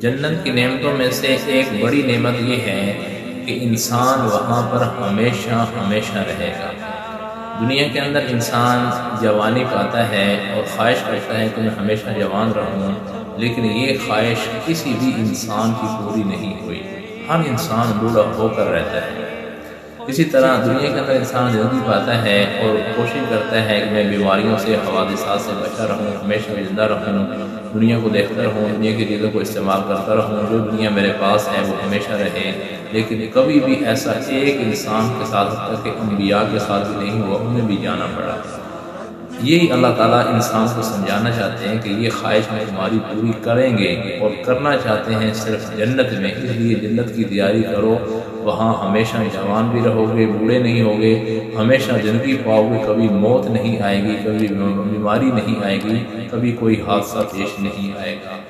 जन्नत की नेमतों में से एक बड़ी नेमत ये है कि इंसान वहाँ पर हमेशा हमेशा रहेगा। दुनिया के अंदर इंसान जवानी पाता है और ख्वाहिश करता है कि मैं हमेशा जवान रहूँ, लेकिन ये ख्वाहिश किसी भी इंसान की पूरी नहीं हुई। हर इंसान बूढ़ा होकर रहता है। इसी तरह दुनिया के अंदर इंसान ज़िंदगी पाता है और कोशिश करता है कि मैं बीमारियों से, हवादिसात से बचा रहूँ, हमेशा ज़िंदा रहूँ, दुनिया को देखता रहूँ, दुनिया की चीज़ों को इस्तेमाल करता रहूँ, जो दुनिया मेरे पास है वो हमेशा रहे। लेकिन कभी भी ऐसा एक इंसान के साथ, हत्ता कि अम्बिया के साथ भी नहीं हुआ, उन्हें भी जाना पड़ा। यही अल्लाह ताला इंसान को समझाना चाहते हैं कि ये ख्वाहिश में तुम्हारी पूरी करेंगे और करना चाहते हैं सिर्फ जन्नत में, इसलिए जन्नत की तैयारी करो। वहाँ हमेशा जवान भी रहोगे, बूढ़े नहीं होगे, हमेशा ज़िंदगी पाओगे, कभी मौत नहीं आएगी, कभी बीमारी नहीं आएगी, कभी कोई हादसा पेश नहीं आएगा।